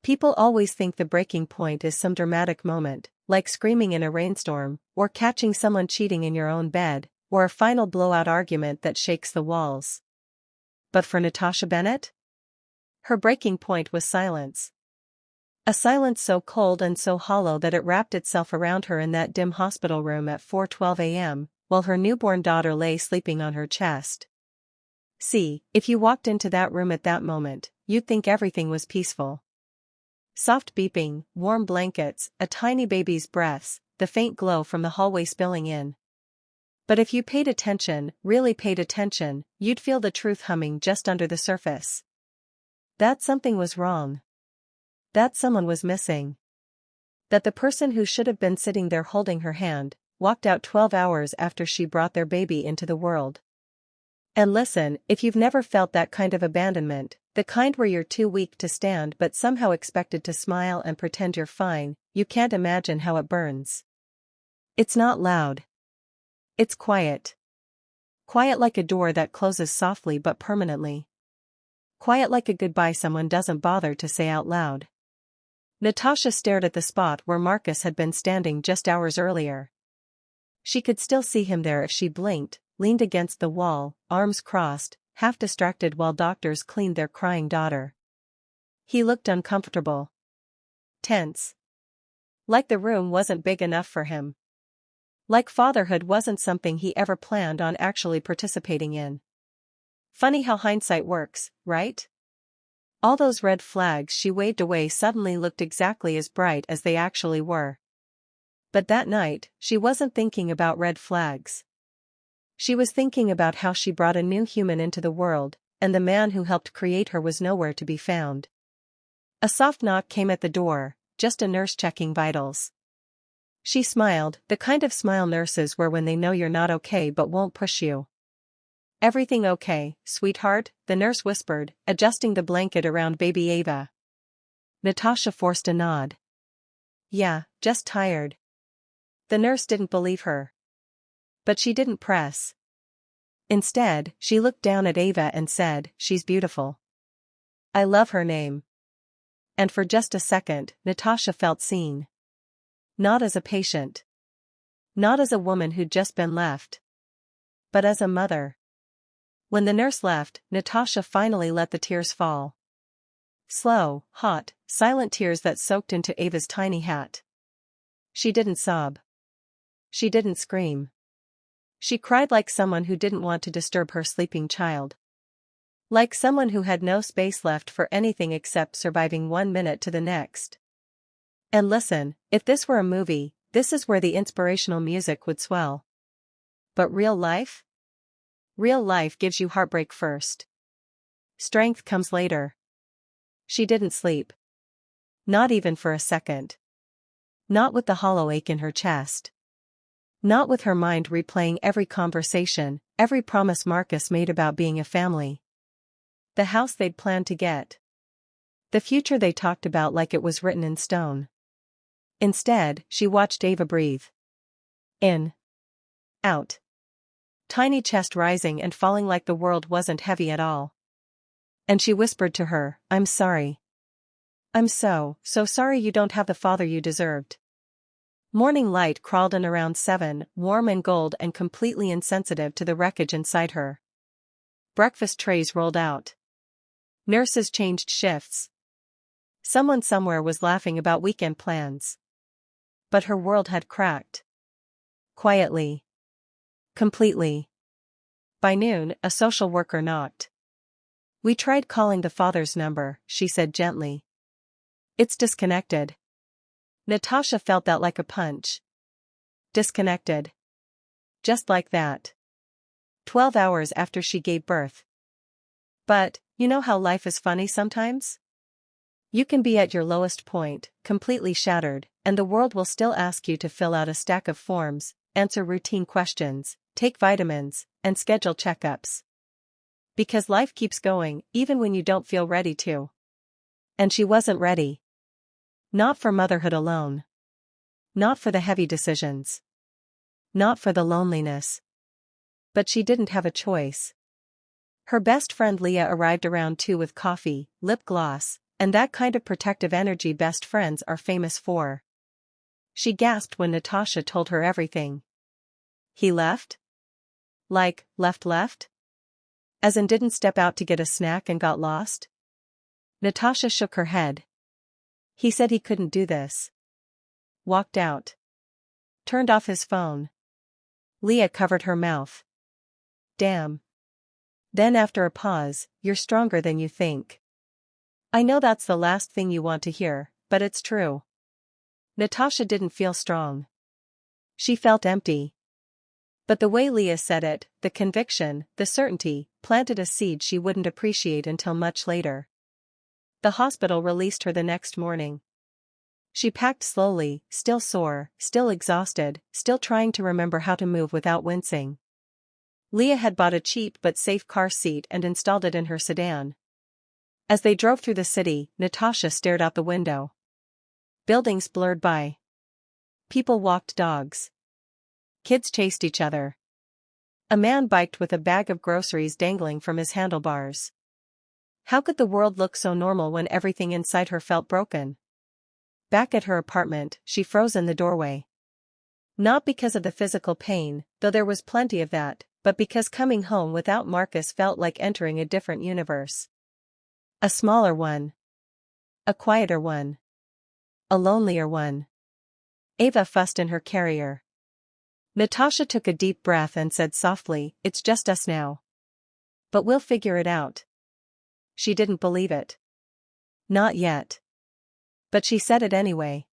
People always think the breaking point is some dramatic moment, like screaming in a rainstorm, or catching someone cheating in your own bed, or a final blowout argument that shakes the walls. But for Natasha Bennett? Her breaking point was silence. A silence so cold and so hollow that it wrapped itself around her in that dim hospital room at 4:12 a.m., while her newborn daughter lay sleeping on her chest. See, if you walked into that room at that moment, you'd think everything was peaceful. Soft beeping, warm blankets, a tiny baby's breaths, the faint glow from the hallway spilling in. But if you paid attention, really paid attention, you'd feel the truth humming just under the surface. That something was wrong. That someone was missing. That the person who should have been sitting there holding her hand, walked out 12 hours after she brought their baby into the world. And listen, if you've never felt that kind of abandonment, the kind where you're too weak to stand but somehow expected to smile and pretend you're fine, you can't imagine how it burns. It's not loud. It's quiet. Quiet like a door that closes softly but permanently. Quiet like a goodbye someone doesn't bother to say out loud. Natasha stared at the spot where Marcus had been standing just hours earlier. She could still see him there if she blinked, leaned against the wall, arms crossed, half distracted while doctors cleaned their crying daughter. He looked uncomfortable. Tense. Like the room wasn't big enough for him. Like fatherhood wasn't something he ever planned on actually participating in. Funny how hindsight works, right? All those red flags she waved away suddenly looked exactly as bright as they actually were. But that night, she wasn't thinking about red flags. She was thinking about how she brought a new human into the world, and the man who helped create her was nowhere to be found. A soft knock came at the door, just a nurse checking vitals. She smiled, the kind of smile nurses wear when they know you're not okay but won't push you. "Everything okay, sweetheart?" the nurse whispered, adjusting the blanket around baby Ava. Natasha forced a nod. "Yeah, just tired." The nurse didn't believe her. But she didn't press. Instead, she looked down at Ava and said, "She's beautiful. I love her name." And for just a second, Natasha felt seen. Not as a patient. Not as a woman who'd just been left. But as a mother. When the nurse left, Natasha finally let the tears fall. Slow, hot, silent tears that soaked into Ava's tiny hat. She didn't sob. She didn't scream. She cried like someone who didn't want to disturb her sleeping child. Like someone who had no space left for anything except surviving 1 minute to the next. And listen, if this were a movie, this is where the inspirational music would swell. But real life? Real life gives you heartbreak first. Strength comes later. She didn't sleep. Not even for a second. Not with the hollow ache in her chest. Not with her mind replaying every conversation, every promise Marcus made about being a family. The house they'd planned to get. The future they talked about like it was written in stone. Instead, she watched Ava breathe. In. Out. Tiny chest rising and falling like the world wasn't heavy at all. And she whispered to her, "I'm sorry. I'm so sorry you don't have the father you deserved." Morning light crawled in around 7, warm and gold and completely insensitive to the wreckage inside her. Breakfast trays rolled out. Nurses changed shifts. Someone somewhere was laughing about weekend plans. But her world had cracked. Quietly. Completely. By noon, a social worker knocked. "We tried calling the father's number," she said gently. "It's disconnected." Natasha felt that like a punch. Disconnected. Just like that. 12 hours after she gave birth. But, you know how life is funny sometimes? You can be at your lowest point, completely shattered, and the world will still ask you to fill out a stack of forms, answer routine questions, take vitamins, and schedule checkups. Because life keeps going, even when you don't feel ready to. And she wasn't ready. Not for motherhood alone. Not for the heavy decisions. Not for the loneliness. But she didn't have a choice. Her best friend Leah arrived around 2 with coffee, lip gloss, And that kind of protective energy best friends are famous for. She gasped when Natasha told her everything. He left? Like, left? As in didn't step out to get a snack and got lost? Natasha shook her head. He said he couldn't do this. Walked out. Turned off his phone. Leah covered her mouth. Damn. Then after a pause, you're stronger than you think. I know that's the last thing you want to hear, but it's true. Natasha didn't feel strong. She felt empty. But the way Leah said it, the conviction, the certainty, planted a seed she wouldn't appreciate until much later. The hospital released her the next morning. She packed slowly, still sore, still exhausted, still trying to remember how to move without wincing. Leah had bought a cheap but safe car seat and installed it in her sedan. As they drove through the city, Natasha stared out the window. Buildings blurred by. People walked dogs. Kids chased each other. A man biked with a bag of groceries dangling from his handlebars. How could the world look so normal when everything inside her felt broken? Back at her apartment, she froze in the doorway. Not because of the physical pain, though there was plenty of that, but because coming home without Marcus felt like entering a different universe. A smaller one. A quieter one. A lonelier one. Ava fussed in her carrier. Natasha took a deep breath and said softly, "It's just us now. But we'll figure it out." She didn't believe it. Not yet. But she said it anyway.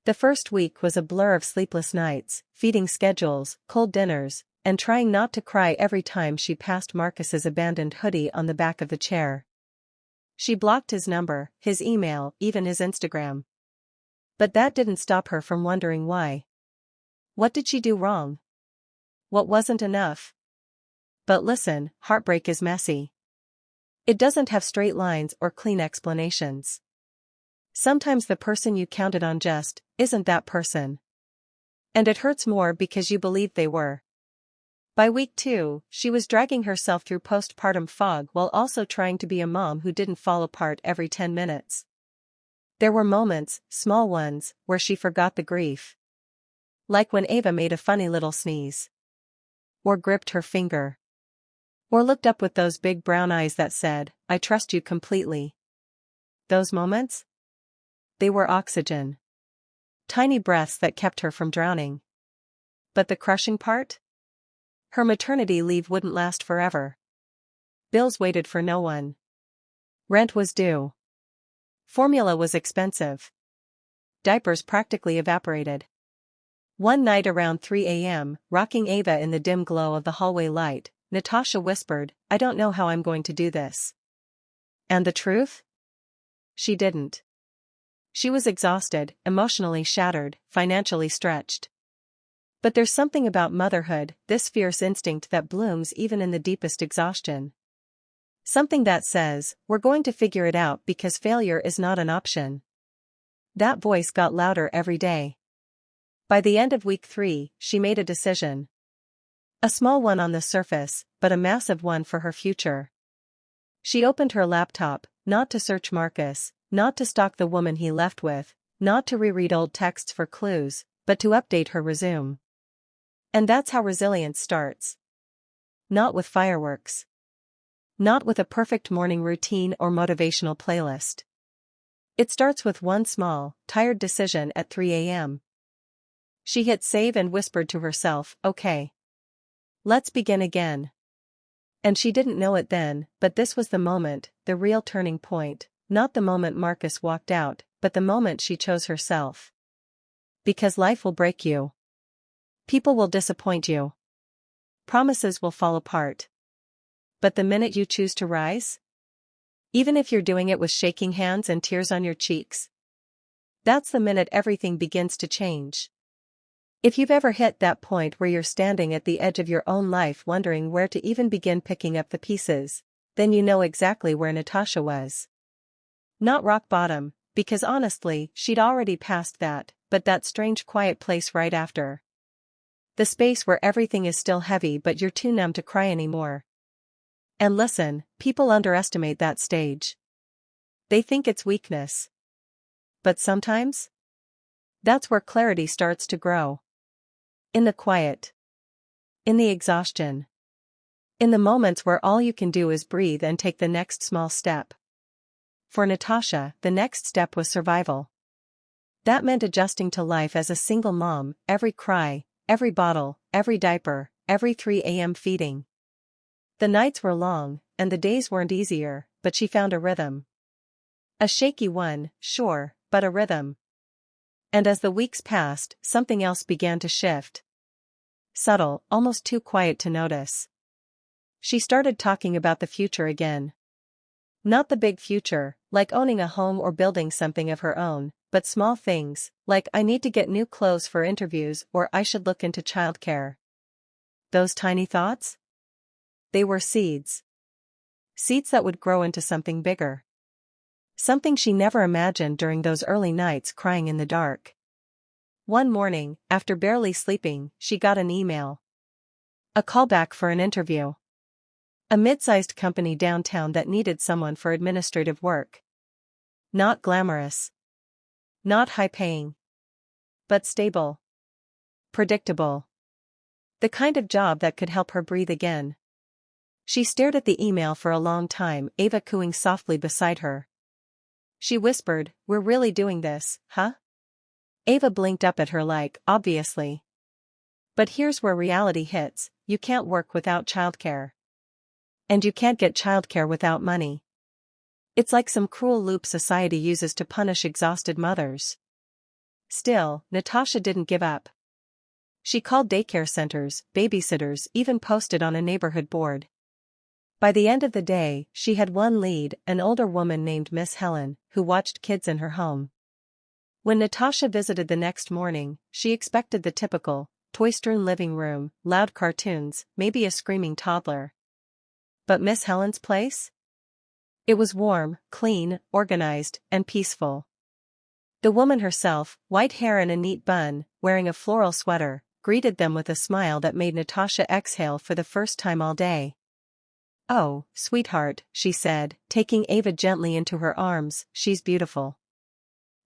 The first week was a blur of sleepless nights, feeding schedules, cold dinners, and trying not to cry every time she passed Marcus's abandoned hoodie on the back of the chair. She blocked his number, his email, even his Instagram. But that didn't stop her from wondering why. What did she do wrong? What wasn't enough? But listen, heartbreak is messy. It doesn't have straight lines or clean explanations. Sometimes the person you counted on just isn't that person. And it hurts more because you believed they were. By week 2, she was dragging herself through postpartum fog while also trying to be a mom who didn't fall apart every 10 minutes. There were moments, small ones, where she forgot the grief. Like when Ava made a funny little sneeze. Or gripped her finger. Or looked up with those big brown eyes that said, "I trust you completely." Those moments? They were oxygen. Tiny breaths that kept her from drowning. But the crushing part? Her maternity leave wouldn't last forever. Bills waited for no one. Rent was due. Formula was expensive. Diapers practically evaporated. One night around 3 a.m., rocking Ava in the dim glow of the hallway light, Natasha whispered, "I don't know how I'm going to do this." And the truth? She didn't. She was exhausted, emotionally shattered, financially stretched. But there's something about motherhood, this fierce instinct that blooms even in the deepest exhaustion. Something that says, "We're going to figure it out because failure is not an option." That voice got louder every day. By the end of week 3, she made a decision. A small one on the surface, but a massive one for her future. She opened her laptop, not to search Marcus, not to stalk the woman he left with, not to reread old texts for clues, but to update her resume. And that's how resilience starts. Not with fireworks. Not with a perfect morning routine or motivational playlist. It starts with one small, tired decision at 3 a.m. She hit save and whispered to herself, "Okay. Let's begin again." And she didn't know it then, but this was the moment, the real turning point, not the moment Marcus walked out, but the moment she chose herself. Because life will break you. People will disappoint you. Promises will fall apart. But the minute you choose to rise? Even if you're doing it with shaking hands and tears on your cheeks. That's the minute everything begins to change. If you've ever hit that point where you're standing at the edge of your own life wondering where to even begin picking up the pieces, then you know exactly where Natasha was. Not rock bottom, because honestly, she'd already passed that, but that strange quiet place right after. The space where everything is still heavy but you're too numb to cry anymore. And listen, people underestimate that stage. They think it's weakness. But sometimes, that's where clarity starts to grow. In the quiet. In the exhaustion. In the moments where all you can do is breathe and take the next small step. For Natasha, the next step was survival. That meant adjusting to life as a single mom, every cry, every bottle, every diaper, every 3 a.m. feeding. The nights were long, and the days weren't easier, but she found a rhythm. A shaky one, sure, but a rhythm. And as the weeks passed, something else began to shift. Subtle, almost too quiet to notice. She started talking about the future again. Not the big future, like owning a home or building something of her own, but small things, like I need to get new clothes for interviews or I should look into childcare. Those tiny thoughts? They were seeds. Seeds that would grow into something bigger. Something she never imagined during those early nights crying in the dark. One morning, after barely sleeping, she got an email. A callback for an interview. A mid-sized company downtown that needed someone for administrative work. Not glamorous. Not high-paying. But stable. Predictable. The kind of job that could help her breathe again. She stared at the email for a long time, Ava cooing softly beside her. She whispered, "We're really doing this, huh?" Ava blinked up at her like, obviously. But here's where reality hits, you can't work without childcare. And you can't get childcare without money. It's like some cruel loop society uses to punish exhausted mothers. Still, Natasha didn't give up. She called daycare centers, babysitters, even posted on a neighborhood board. By the end of the day, she had one lead, an older woman named Miss Helen, who watched kids in her home. When Natasha visited the next morning, she expected the typical, toy-strewn living room, loud cartoons, maybe a screaming toddler. But Miss Helen's place? It was warm, clean, organized, and peaceful. The woman herself, white hair in a neat bun, wearing a floral sweater, greeted them with a smile that made Natasha exhale for the first time all day. "Oh, sweetheart," she said, taking Ava gently into her arms, "she's beautiful.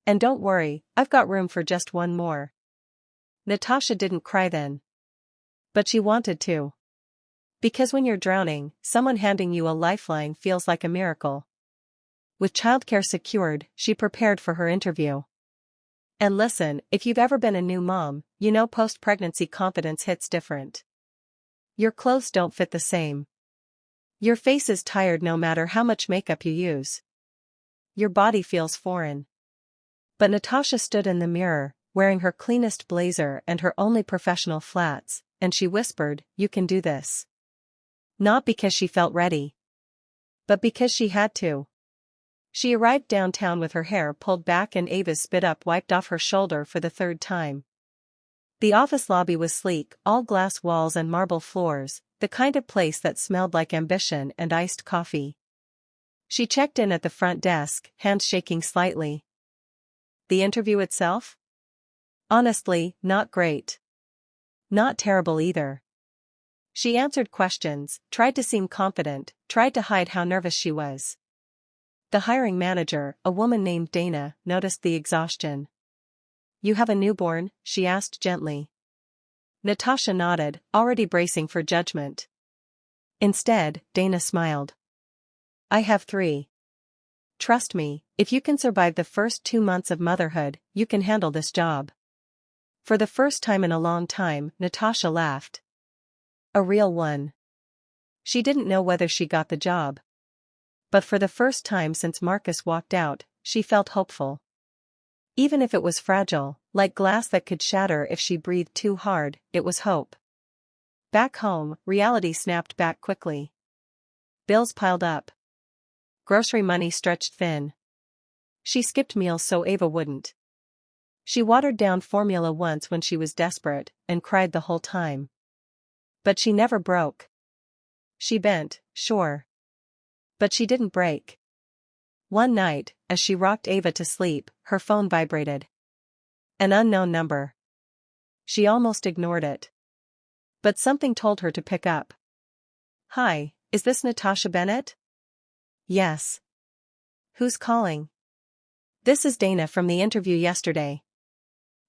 And don't worry, I've got room for just one more." Natasha didn't cry then. But she wanted to. Because when you're drowning, someone handing you a lifeline feels like a miracle. With childcare secured, she prepared for her interview. And listen, if you've ever been a new mom, you know post-pregnancy confidence hits different. Your clothes don't fit the same. Your face is tired no matter how much makeup you use. Your body feels foreign. But Natasha stood in the mirror, wearing her cleanest blazer and her only professional flats, and she whispered, "You can do this." Not because she felt ready. But because she had to. She arrived downtown with her hair pulled back and Ava's spit-up wiped off her shoulder for the third time. The office lobby was sleek, all glass walls and marble floors, the kind of place that smelled like ambition and iced coffee. She checked in at the front desk, hands shaking slightly. The interview itself? Honestly, not great. Not terrible either. She answered questions, tried to seem confident, tried to hide how nervous she was. The hiring manager, a woman named Dana, noticed the exhaustion. "You have a newborn?" she asked gently. Natasha nodded, already bracing for judgment. Instead, Dana smiled. "I have 3. Trust me, if you can survive the first 2 months of motherhood, you can handle this job." For the first time in a long time, Natasha laughed. A real one. She didn't know whether she got the job. But for the first time since Marcus walked out, she felt hopeful. Even if it was fragile, like glass that could shatter if she breathed too hard, it was hope. Back home, reality snapped back quickly. Bills piled up. Grocery money stretched thin. She skipped meals so Ava wouldn't. She watered down formula once when she was desperate, and cried the whole time. But she never broke. She bent, sure. But she didn't break. One night, as she rocked Ava to sleep, her phone vibrated. An unknown number. She almost ignored it. But something told her to pick up. "Hi, is this Natasha Bennett?" "Yes." Who's calling? This is Dana from the interview yesterday.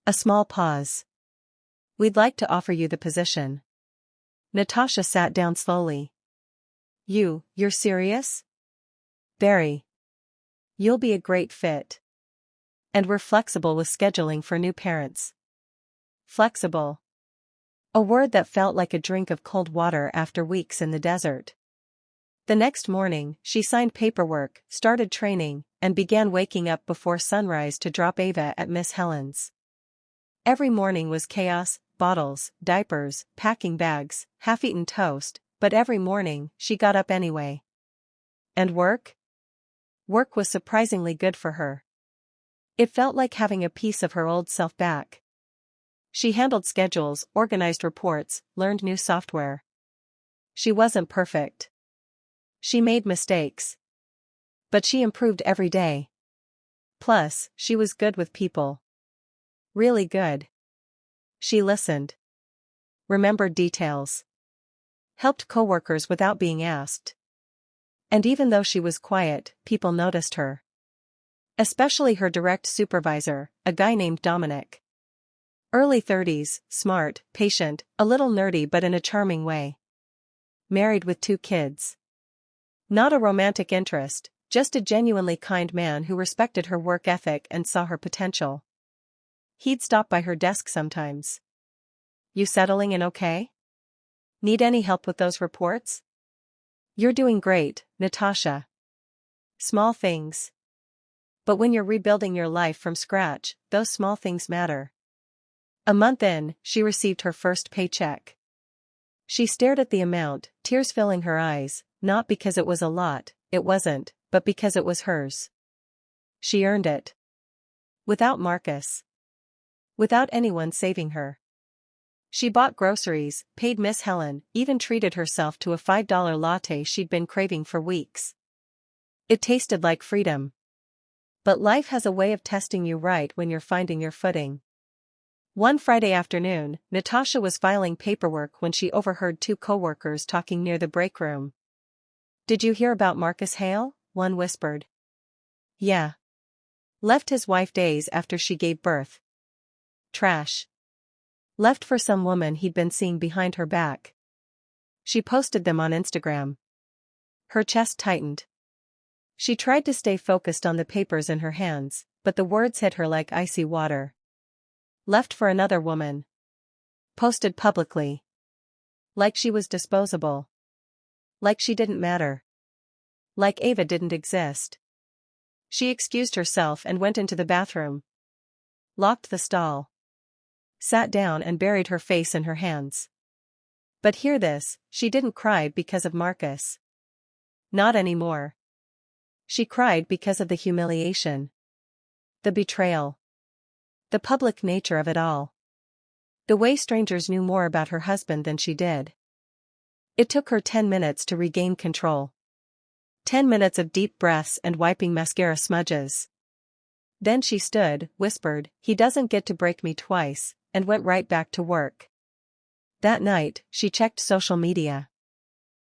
A small pause. We'd like to offer you the position. Natasha sat down slowly. You're serious? Very. You'll be a great fit. And we're flexible with scheduling for new parents. Flexible. A word that felt like a drink of cold water after weeks in the desert. The next morning, she signed paperwork, started training, and began waking up before sunrise to drop Ava at Miss Helen's. Every morning was chaos, bottles, diapers, packing bags, half-eaten toast, but every morning, she got up anyway. And work? Work was surprisingly good for her. It felt like having a piece of her old self back. She handled schedules, organized reports, learned new software. She wasn't perfect. She made mistakes. But she improved every day. Plus, she was good with people. Really good. She listened. Remembered details. Helped coworkers without being asked. And even though she was quiet, people noticed her. Especially her direct supervisor, a guy named Dominic. Early 30s, smart, patient, a little nerdy but in a charming way. Married with 2 kids. Not a romantic interest, just a genuinely kind man who respected her work ethic and saw her potential. He'd stop by her desk sometimes. You settling in okay? Need any help with those reports? You're doing great, Natasha. Small things. But when you're rebuilding your life from scratch, those small things matter. A month in, she received her first paycheck. She stared at the amount, tears filling her eyes, not because it was a lot, it wasn't, but because it was hers. She earned it. Without Marcus. Without anyone saving her. She bought groceries, paid Miss Helen, even treated herself to a $5 latte she'd been craving for weeks. It tasted like freedom. But life has a way of testing you right when you're finding your footing. One Friday afternoon, Natasha was filing paperwork when she overheard 2 coworkers talking near the break room. Did you hear about Marcus Hale? One whispered. Yeah. Left his wife days after she gave birth. Trash. Left for some woman he'd been seeing behind her back. She posted them on Instagram. Her chest tightened. She tried to stay focused on the papers in her hands, but the words hit her like icy water. Left for another woman. Posted publicly. Like she was disposable. Like she didn't matter. Like Ava didn't exist. She excused herself and went into the bathroom. Locked the stall. Sat down and buried her face in her hands. But hear this, she didn't cry because of Marcus. Not anymore. She cried because of the humiliation. The betrayal. The public nature of it all. The way strangers knew more about her husband than she did. It took her 10 minutes to regain control. 10 minutes of deep breaths and wiping mascara smudges. Then she stood, whispered, "He doesn't get to break me twice," and went right back to work. That night, she checked social media.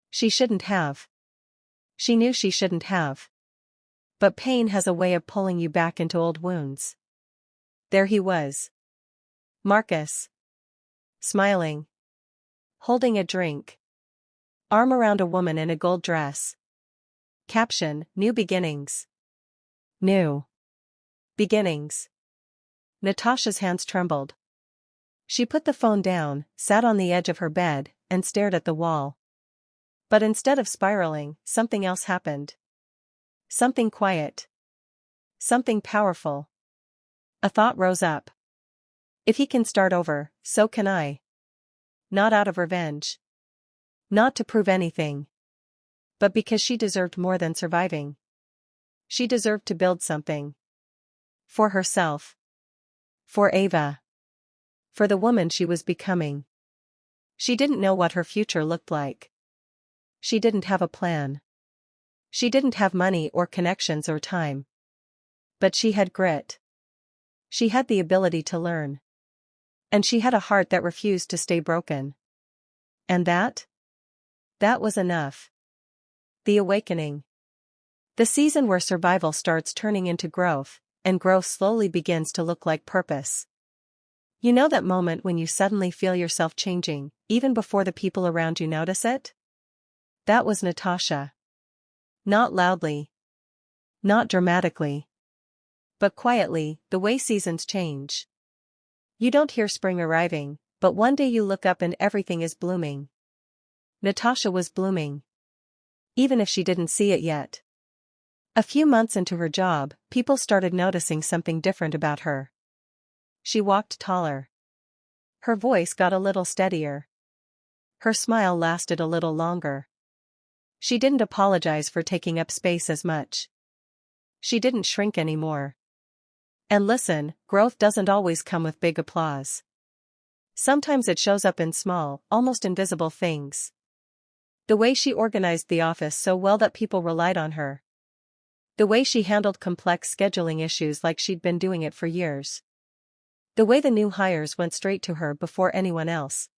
She shouldn't have. She knew she shouldn't have. But pain has a way of pulling you back into old wounds. There he was. Marcus. Smiling. Holding a drink. Arm around a woman in a gold dress. Caption, New Beginnings. New beginnings. Natasha's hands trembled. She put the phone down, sat on the edge of her bed, and stared at the wall. But instead of spiraling, something else happened. Something quiet. Something powerful. A thought rose up. If he can start over, so can I. Not out of revenge. Not to prove anything. But because she deserved more than surviving. She deserved to build something. For herself. For Ava. For the woman she was becoming. She didn't know what her future looked like. She didn't have a plan. She didn't have money or connections or time. But she had grit. She had the ability to learn. And she had a heart that refused to stay broken. And that? That was enough. The awakening. The season where survival starts turning into growth, and growth slowly begins to look like purpose. You know that moment when you suddenly feel yourself changing, even before the people around you notice it? That was Natasha. Not loudly. Not dramatically. But quietly, the way seasons change. You don't hear spring arriving, but one day you look up and everything is blooming. Natasha was blooming. Even if she didn't see it yet. A few months into her job, people started noticing something different about her. She walked taller. Her voice got a little steadier. Her smile lasted a little longer. She didn't apologize for taking up space as much. She didn't shrink anymore. And listen, growth doesn't always come with big applause. Sometimes it shows up in small, almost invisible things. The way she organized the office so well that people relied on her. The way she handled complex scheduling issues like she'd been doing it for years. The way the new hires went straight to her before anyone else.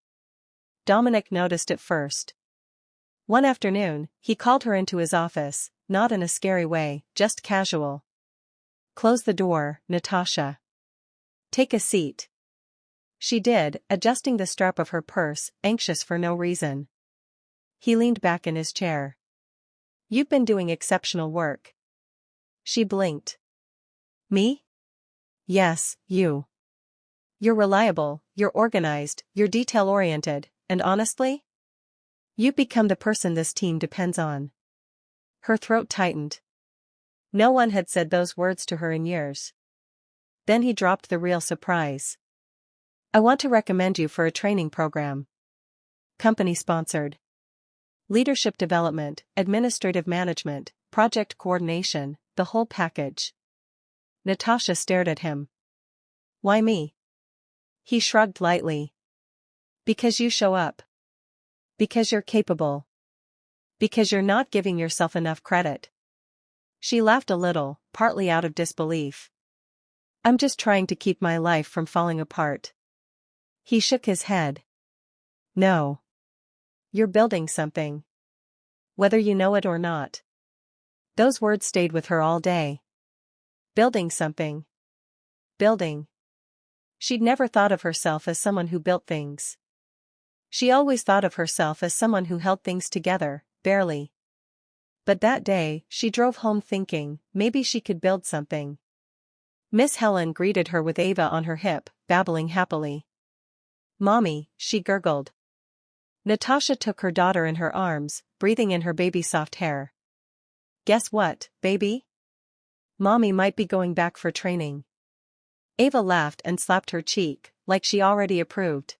Dominic noticed it first. One afternoon, he called her into his office, not in a scary way, just casual. "Close the door, Natasha. Take a seat." She did, adjusting the strap of her purse, anxious for no reason. He leaned back in his chair. "You've been doing exceptional work." She blinked. "Me?" "Yes, you. You're reliable, you're organized, you're detail-oriented, and honestly? You've become the person this team depends on." Her throat tightened. No one had said those words to her in years. Then he dropped the real surprise. "I want to recommend you for a training program. Company-sponsored. Leadership development, administrative management, project coordination, the whole package." Natasha stared at him. "Why me?" He shrugged lightly. "Because you show up. Because you're capable. Because you're not giving yourself enough credit." She laughed a little, partly out of disbelief. "I'm just trying to keep my life from falling apart." He shook his head. "No. You're building something. Whether you know it or not." Those words stayed with her all day. Building something. Building. She'd never thought of herself as someone who built things. She always thought of herself as someone who held things together, barely. But that day, she drove home thinking, maybe she could build something. Miss Helen greeted her with Ava on her hip, babbling happily. "Mommy," she gurgled. Natasha took her daughter in her arms, breathing in her baby's soft hair. "Guess what, baby? Mommy might be going back for training." Ava laughed and slapped her cheek, like she already approved.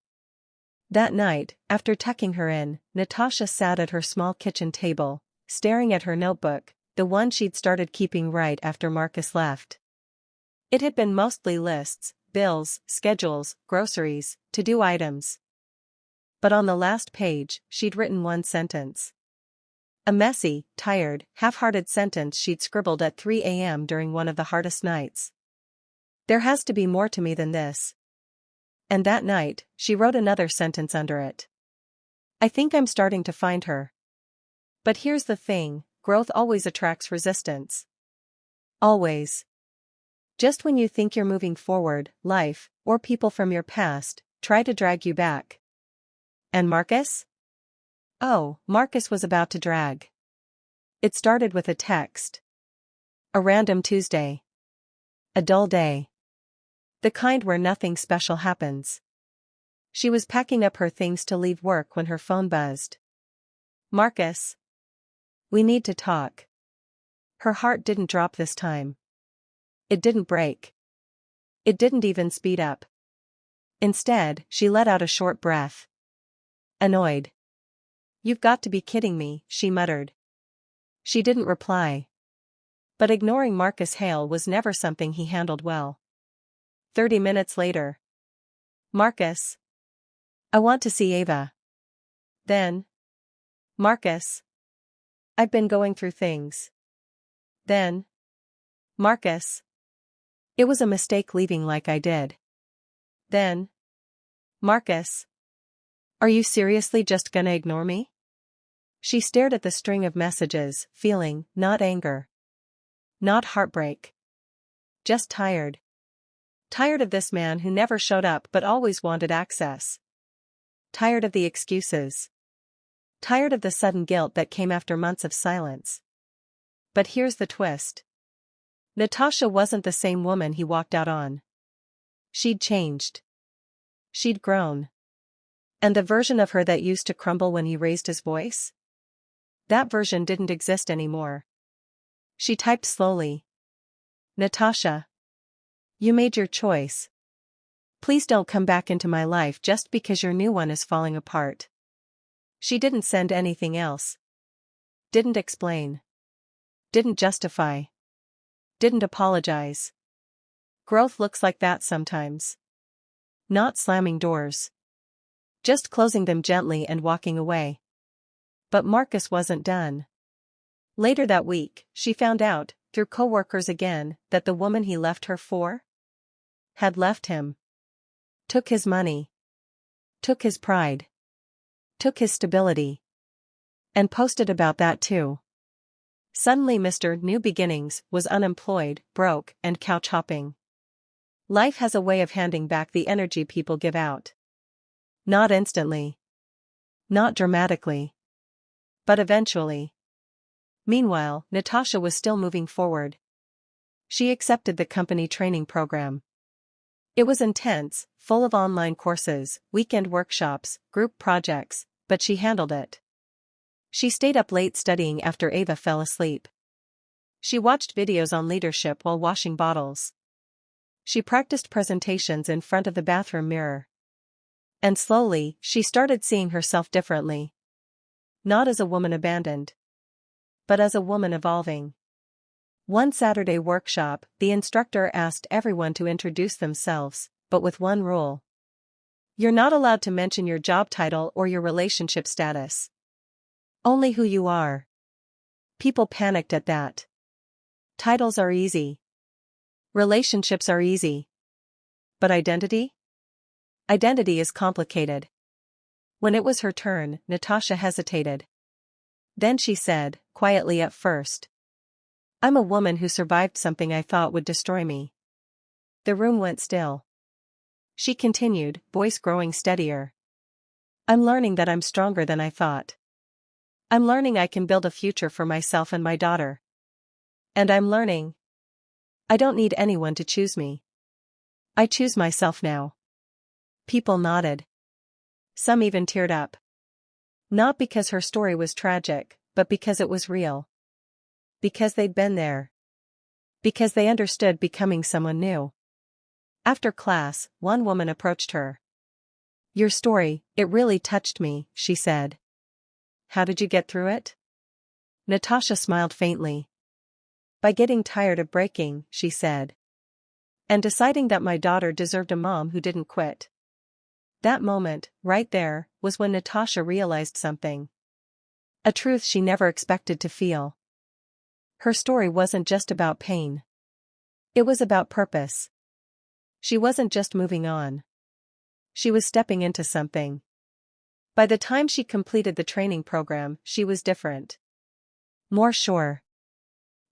That night, after tucking her in, Natasha sat at her small kitchen table, staring at her notebook, the one she'd started keeping right after Marcus left. It had been mostly lists, bills, schedules, groceries, to-do items. But on the last page, she'd written one sentence. A messy, tired, half-hearted sentence she'd scribbled at 3 a.m. during one of the hardest nights. "There has to be more to me than this." And that night, she wrote another sentence under it. "I think I'm starting to find her." But here's the thing, growth always attracts resistance. Always. Just when you think you're moving forward, life, or people from your past, try to drag you back. And Marcus? Oh, Marcus was about to drag. It started with a text. A random Tuesday. A dull day. The kind where nothing special happens. She was packing up her things to leave work when her phone buzzed. "Marcus. We need to talk." Her heart didn't drop this time. It didn't break. It didn't even speed up. Instead, she let out a short breath. Annoyed. "You've got to be kidding me," she muttered. She didn't reply. But ignoring Marcus Hale was never something he handled well. 30 minutes later. "Marcus. I want to see Ava." Then. "Marcus. I've been going through things." Then. "Marcus. It was a mistake leaving like I did." Then. "Marcus. Are you seriously just gonna ignore me?" She stared at the string of messages, feeling, not anger, Not heartbreak. Just tired. Tired of this man who never showed up but always wanted access. Tired of the excuses. Tired of the sudden guilt that came after months of silence. But here's the twist. Natasha wasn't the same woman he walked out on. She'd changed. She'd grown. And the version of her that used to crumble when he raised his voice? That version didn't exist anymore. She typed slowly. Natasha. You made your choice. Please don't come back into my life just because your new one is falling apart. She didn't send anything else. Didn't explain. Didn't justify. Didn't apologize. Growth looks like that sometimes. Not slamming doors. Just closing them gently and walking away. But Marcus wasn't done. Later that week, she found out, through coworkers again, that the woman he left her for had left him. Took his money. Took his pride. Took his stability. And posted about that too. Suddenly Mr. New Beginnings was unemployed, broke, and couch hopping. Life has a way of handing back the energy people give out. Not instantly. Not dramatically. But eventually. Meanwhile, Natasha was still moving forward. She accepted the company training program. It was intense, full of online courses, weekend workshops, group projects, but she handled it. She stayed up late studying after Ava fell asleep. She watched videos on leadership while washing bottles. She practiced presentations in front of the bathroom mirror. And slowly, she started seeing herself differently. Not as a woman abandoned, but as a woman evolving. One Saturday workshop, the instructor asked everyone to introduce themselves, but with one rule. You're not allowed to mention your job title or your relationship status. Only who you are. People panicked at that. Titles are easy. Relationships are easy. But identity? Identity is complicated. When it was her turn, Natasha hesitated. Then she said, quietly at first. I'm a woman who survived something I thought would destroy me. The room went still. She continued, voice growing steadier. I'm learning that I'm stronger than I thought. I'm learning I can build a future for myself and my daughter. And I'm learning I don't need anyone to choose me. I choose myself now. People nodded. Some even teared up. Not because her story was tragic, but because it was real. Because they'd been there. Because they understood becoming someone new. After class, one woman approached her. Your story, it really touched me, she said. How did you get through it? Natasha smiled faintly. By getting tired of breaking, she said. And deciding that my daughter deserved a mom who didn't quit. That moment, right there, was when Natasha realized something. A truth she never expected to feel. Her story wasn't just about pain. It was about purpose. She wasn't just moving on. She was stepping into something. By the time she completed the training program, she was different. More sure.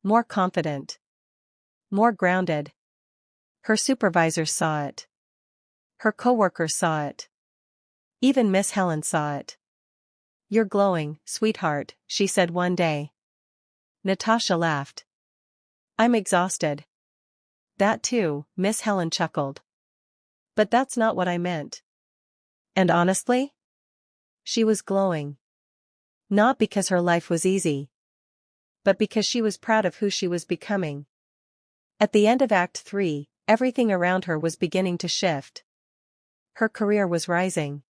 More confident. More grounded. Her supervisors saw it. Her coworkers saw it. Even Miss Helen saw it. You're glowing, sweetheart, she said one day. Natasha laughed. I'm exhausted. That too, Miss Helen chuckled. But that's not what I meant. And honestly? She was glowing. Not because her life was easy. But because she was proud of who she was becoming. At the end of Act 3, everything around her was beginning to shift. Her career was rising.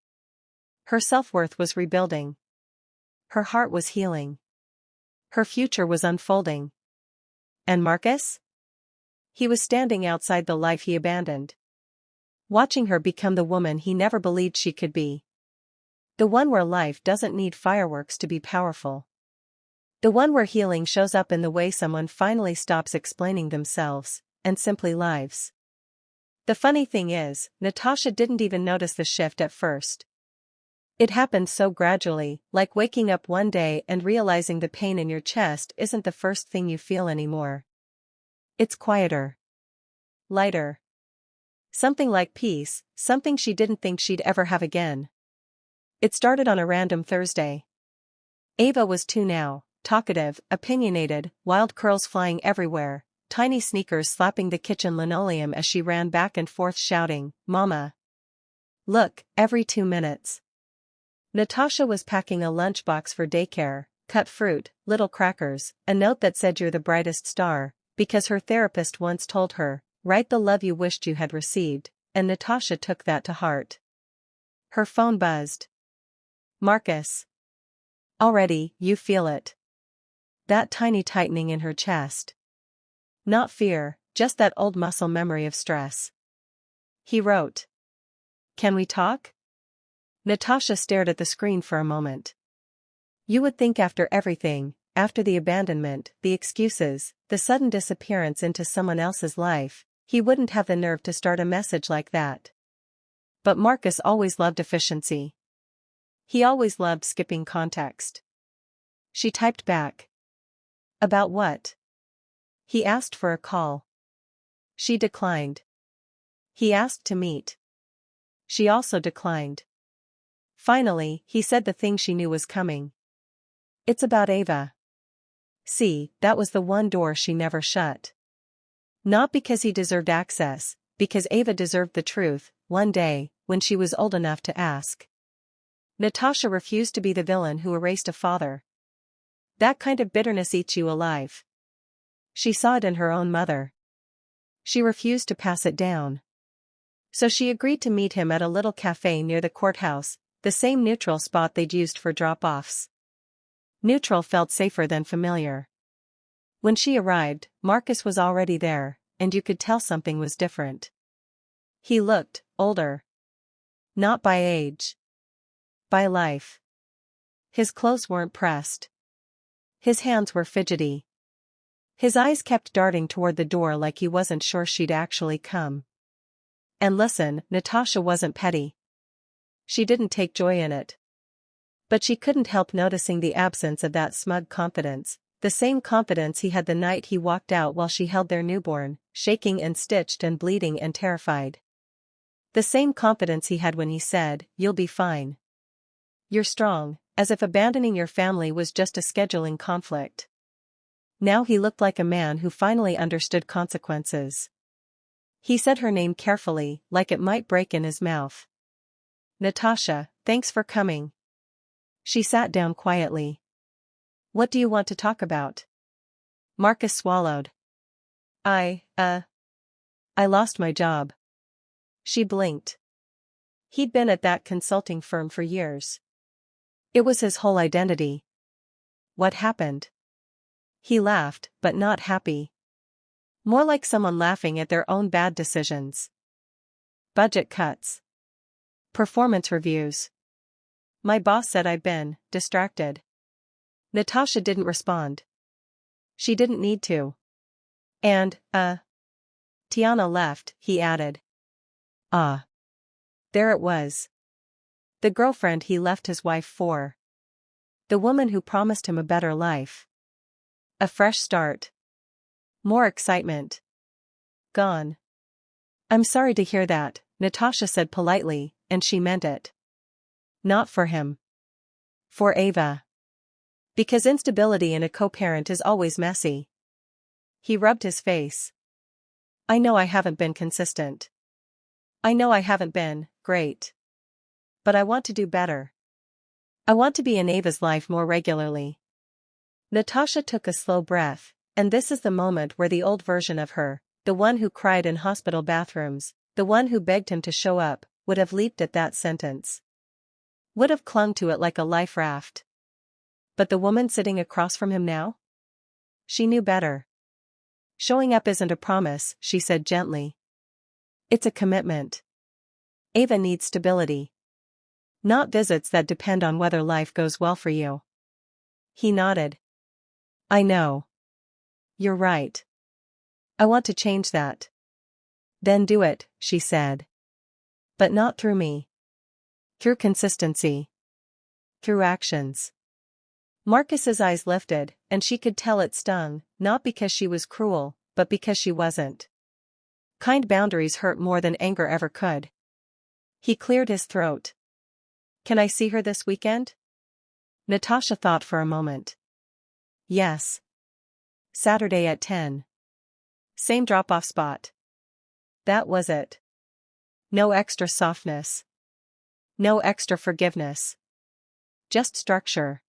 Her self-worth was rebuilding. Her heart was healing. Her future was unfolding. And Marcus? He was standing outside the life he abandoned. Watching her become the woman he never believed she could be. The one where life doesn't need fireworks to be powerful. The one where healing shows up in the way someone finally stops explaining themselves, and simply lives. The funny thing is, Natasha didn't even notice the shift at first. It happened so gradually, like waking up one day and realizing the pain in your chest isn't the first thing you feel anymore. It's quieter. Lighter. Something like peace, something she didn't think she'd ever have again. It started on a random Thursday. Ava was 2 now, talkative, opinionated, wild curls flying everywhere, tiny sneakers slapping the kitchen linoleum as she ran back and forth shouting, "Mama! Look," every 2 minutes. Natasha was packing a lunchbox for daycare, cut fruit, little crackers, a note that said "You're the brightest star," because her therapist once told her, "Write the love you wished you had received," and Natasha took that to heart. Her phone buzzed. Marcus. Already, you feel it. That tiny tightening in her chest. Not fear, just that old muscle memory of stress. He wrote. "Can we talk?" Natasha stared at the screen for a moment. You would think after everything, after the abandonment, the excuses, the sudden disappearance into someone else's life, he wouldn't have the nerve to start a message like that. But Marcus always loved efficiency. He always loved skipping context. She typed back. About what? He asked for a call. She declined. He asked to meet. She also declined. Finally, he said the thing she knew was coming. It's about Ava. See, that was the one door she never shut. Not because he deserved access, because Ava deserved the truth, one day, when she was old enough to ask. Natasha refused to be the villain who erased a father. That kind of bitterness eats you alive. She saw it in her own mother. She refused to pass it down. So she agreed to meet him at a little cafe near the courthouse, the same neutral spot they'd used for drop-offs. Neutral felt safer than familiar. When she arrived, Marcus was already there, and you could tell something was different. He looked older. Not by age. By life. His clothes weren't pressed. His hands were fidgety. His eyes kept darting toward the door like he wasn't sure she'd actually come. And listen, Natasha wasn't petty. She didn't take joy in it. But she couldn't help noticing the absence of that smug confidence, the same confidence he had the night he walked out while she held their newborn, shaking and stitched and bleeding and terrified. The same confidence he had when he said, "You'll be fine. You're strong," as if abandoning your family was just a scheduling conflict. Now he looked like a man who finally understood consequences. He said her name carefully, like it might break in his mouth. "Natasha, thanks for coming." She sat down quietly. "What do you want to talk about?" Marcus swallowed. I lost my job." She blinked. He'd been at that consulting firm for years. It was his whole identity. What happened? He laughed, but not happy. More like someone laughing at their own bad decisions. Budget cuts. Performance reviews. My boss said I'd been distracted. Natasha didn't respond. She didn't need to. And, Tiana left, he added. There it was. The girlfriend he left his wife for. The woman who promised him a better life. A fresh start. More excitement. Gone. "I'm sorry to hear that," Natasha said politely, and she meant it. Not for him. For Ava. Because instability in a co-parent is always messy. He rubbed his face. "I know I haven't been consistent. I know I haven't been great. But I want to do better. I want to be in Ava's life more regularly." Natasha took a slow breath, and this is the moment where the old version of her, the one who cried in hospital bathrooms, the one who begged him to show up, would have leaped at that sentence. Would have clung to it like a life raft. But the woman sitting across from him now? She knew better. "Showing up isn't a promise," she said gently. "It's a commitment. Ava needs stability. Not visits that depend on whether life goes well for you." He nodded. "I know. You're right. I want to change that." "Then do it," she said. "But not through me. Through consistency. Through actions." Marcus's eyes lifted, and she could tell it stung, not because she was cruel, but because she wasn't. Kind boundaries hurt more than anger ever could. He cleared his throat. Can I see her this weekend? Natasha thought for a moment. Yes. Saturday at 10. Same drop-off spot. That was it. No extra softness. No extra forgiveness. Just structure.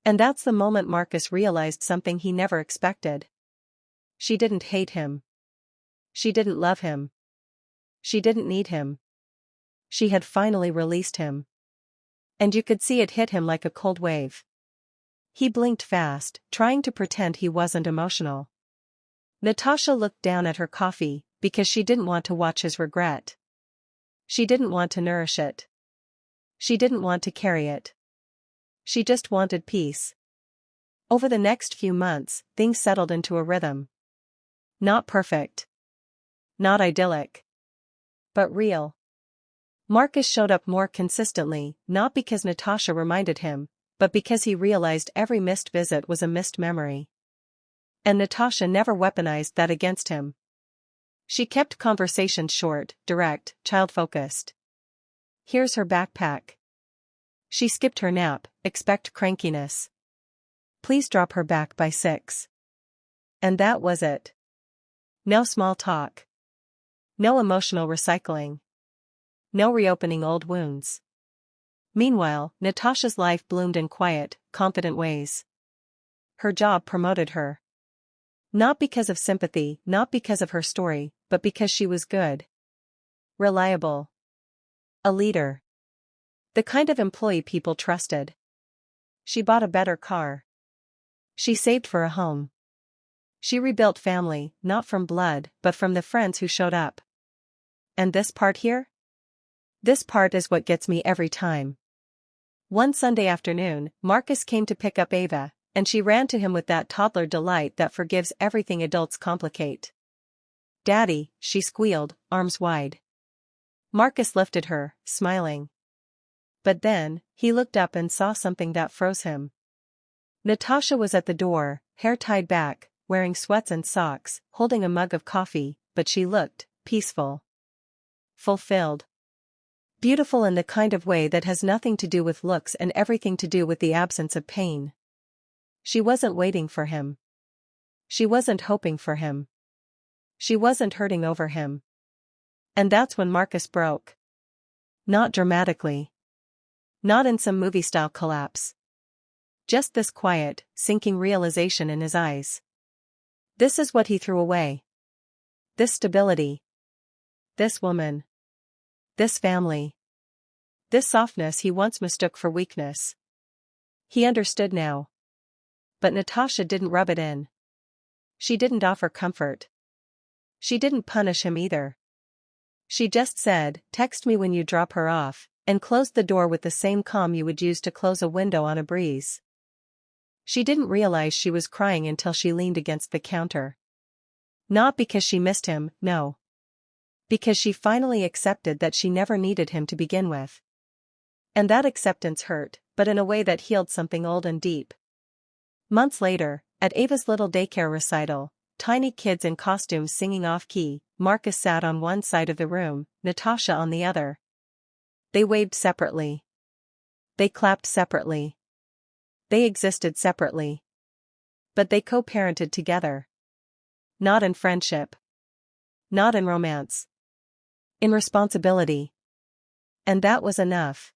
And that's the moment Marcus realized something he never expected. She didn't hate him. She didn't love him. She didn't need him. She had finally released him. And you could see it hit him like a cold wave. He blinked fast, trying to pretend he wasn't emotional. Natasha looked down at her coffee, because she didn't want to watch his regret. She didn't want to nourish it. She didn't want to carry it. She just wanted peace. Over the next few months, things settled into a rhythm. Not perfect. Not idyllic. But real. Marcus showed up more consistently, not because Natasha reminded him, but because he realized every missed visit was a missed memory. And Natasha never weaponized that against him. She kept conversations short, direct, child-focused. Here's her backpack. She skipped her nap, expect crankiness. Please drop her back by 6. And that was it. No small talk. No emotional recycling. No reopening old wounds. Meanwhile, Natasha's life bloomed in quiet, confident ways. Her job promoted her. Not because of sympathy, not because of her story, but because she was good. Reliable. A leader. The kind of employee people trusted. She bought a better car. She saved for a home. She rebuilt family, not from blood, but from the friends who showed up. And this part here? This part is what gets me every time. One Sunday afternoon, Marcus came to pick up Ava, and she ran to him with that toddler delight that forgives everything adults complicate. "Daddy," she squealed, arms wide. Marcus lifted her, smiling. But then, he looked up and saw something that froze him. Natasha was at the door, hair tied back, wearing sweats and socks, holding a mug of coffee, but she looked peaceful. Fulfilled. Beautiful in the kind of way that has nothing to do with looks and everything to do with the absence of pain. She wasn't waiting for him. She wasn't hoping for him. She wasn't hurting over him. And that's when Marcus broke. Not dramatically. Not in some movie-style collapse. Just this quiet, sinking realization in his eyes. This is what he threw away. This stability. This woman. This family. This softness he once mistook for weakness. He understood now. But Natasha didn't rub it in. She didn't offer comfort. She didn't punish him either. She just said, "Text me when you drop her off," and closed the door with the same calm you would use to close a window on a breeze. She didn't realize she was crying until she leaned against the counter. Not because she missed him, no. Because she finally accepted that she never needed him to begin with. And that acceptance hurt, but in a way that healed something old and deep. Months later, at Ava's little daycare recital, tiny kids in costumes singing off-key, Marcus sat on one side of the room, Natasha on the other. They waved separately. They clapped separately. They existed separately. But they co-parented together. Not in friendship. Not in romance. In responsibility. And that was enough.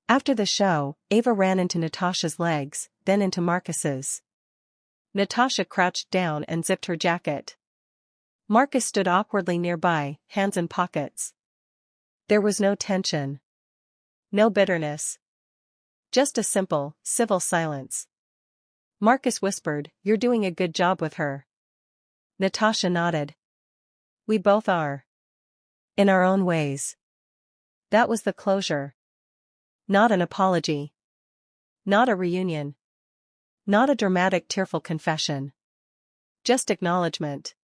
After the show, Ava ran into Natasha's legs, then into Marcus's. Natasha crouched down and zipped her jacket. Marcus stood awkwardly nearby, hands in pockets. There was no tension. No bitterness. Just a simple, civil silence. Marcus whispered, "You're doing a good job with her." Natasha nodded. "We both are. In our own ways." That was the closure. Not an apology. Not a reunion. Not a dramatic tearful confession. Just acknowledgement.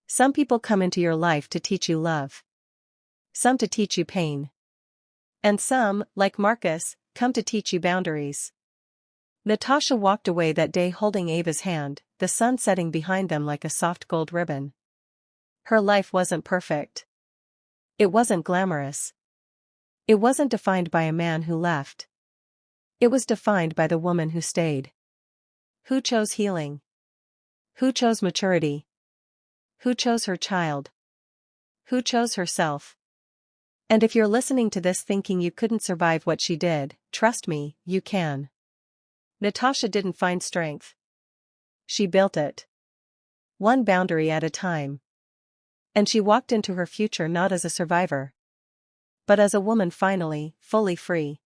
Some people come into your life to teach you love. Some to teach you pain. And some, like Marcus, come to teach you boundaries. Natasha walked away that day holding Ava's hand, the sun setting behind them like a soft gold ribbon. Her life wasn't perfect. It wasn't glamorous. It wasn't defined by a man who left. It was defined by the woman who stayed. Who chose healing? Who chose maturity? Who chose her child? Who chose herself? And if you're listening to this thinking you couldn't survive what she did, trust me, you can. Natasha didn't find strength. She built it. One boundary at a time. And she walked into her future not as a survivor, but as a woman finally, fully free.